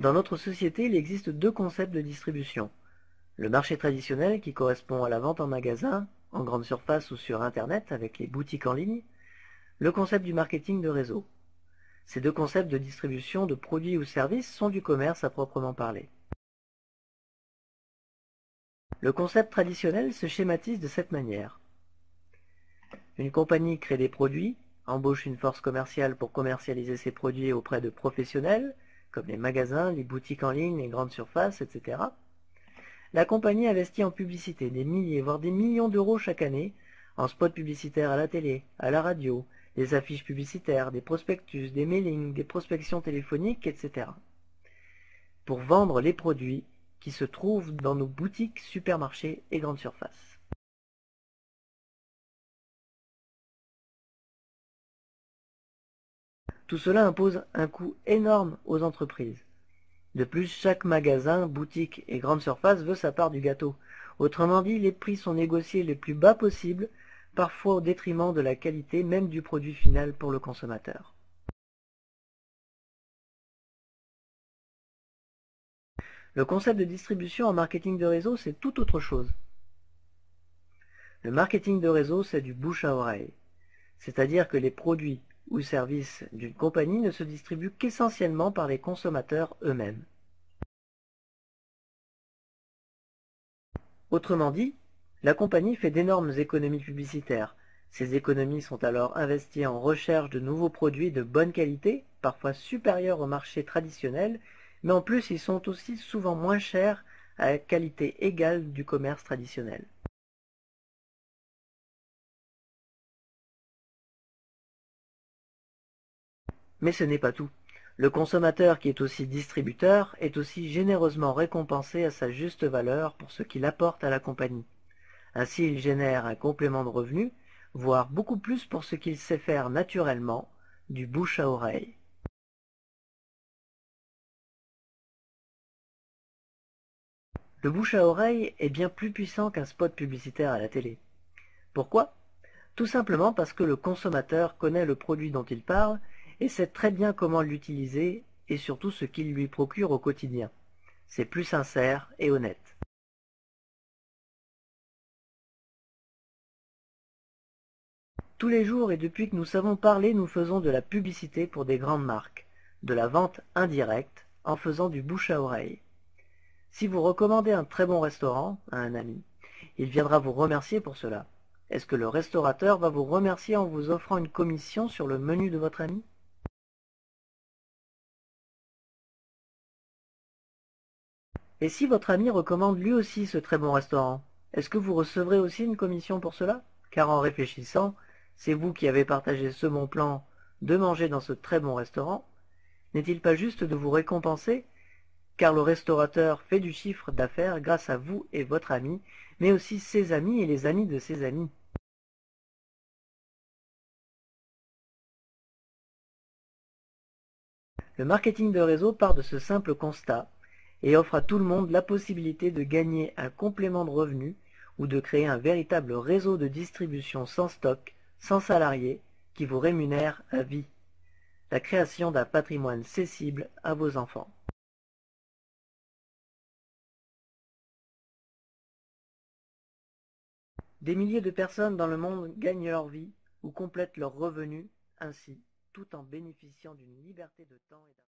Dans notre société, il existe deux concepts de distribution. Le marché traditionnel qui correspond à la vente en magasin, en grande surface ou sur Internet avec les boutiques en ligne. Le concept du marketing de réseau. Ces deux concepts de distribution de produits ou services sont du commerce à proprement parler. Le concept traditionnel se schématise de cette manière. Une compagnie crée des produits, embauche une force commerciale pour commercialiser ses produits auprès de professionnels, comme les magasins, les boutiques en ligne, les grandes surfaces, etc. La compagnie investit en publicité des milliers, voire des millions d'euros chaque année, en spots publicitaires à la télé, à la radio, des affiches publicitaires, des prospectus, des mailings, des prospections téléphoniques, etc. pour vendre les produits qui se trouvent dans nos boutiques, supermarchés et grandes surfaces. Tout cela impose un coût énorme aux entreprises. De plus, chaque magasin, boutique et grande surface veut sa part du gâteau. Autrement dit, les prix sont négociés les plus bas possibles, parfois au détriment de la qualité même du produit final pour le consommateur. Le concept de distribution en marketing de réseau, c'est tout autre chose. Le marketing de réseau, c'est du bouche à oreille. C'est-à-dire que les produits ou services d'une compagnie ne se distribuent qu'essentiellement par les consommateurs eux-mêmes. Autrement dit, la compagnie fait d'énormes économies publicitaires. Ces économies sont alors investies en recherche de nouveaux produits de bonne qualité, parfois supérieurs au marché traditionnel, mais en plus ils sont aussi souvent moins chers à la qualité égale du commerce traditionnel. Mais ce n'est pas tout. Le consommateur qui est aussi distributeur est aussi généreusement récompensé à sa juste valeur pour ce qu'il apporte à la compagnie. Ainsi il génère un complément de revenu, voire beaucoup plus pour ce qu'il sait faire naturellement, du bouche à oreille. Le bouche à oreille est bien plus puissant qu'un spot publicitaire à la télé. Pourquoi? Tout simplement parce que le consommateur connaît le produit dont il parle et sait très bien comment l'utiliser et surtout ce qu'il lui procure au quotidien. C'est plus sincère et honnête. Tous les jours et depuis que nous savons parler, nous faisons de la publicité pour des grandes marques, de la vente indirecte en faisant du bouche à oreille. Si vous recommandez un très bon restaurant à un ami, il viendra vous remercier pour cela. Est-ce que le restaurateur va vous remercier en vous offrant une commission sur le menu de votre ami? Et si votre ami recommande lui aussi ce très bon restaurant, est-ce que vous recevrez aussi une commission pour cela? Car en réfléchissant, c'est vous qui avez partagé ce bon plan de manger dans ce très bon restaurant. N'est-il pas juste de vous récompenser, car le restaurateur fait du chiffre d'affaires grâce à vous et votre ami, mais aussi ses amis et les amis de ses amis. Le marketing de réseau part de ce simple constat et offre à tout le monde la possibilité de gagner un complément de revenu ou de créer un véritable réseau de distribution sans stock, sans salariés, qui vous rémunère à vie. La création d'un patrimoine cessible à vos enfants. Des milliers de personnes dans le monde gagnent leur vie ou complètent leurs revenus ainsi, tout en bénéficiant d'une liberté de temps et d'argent.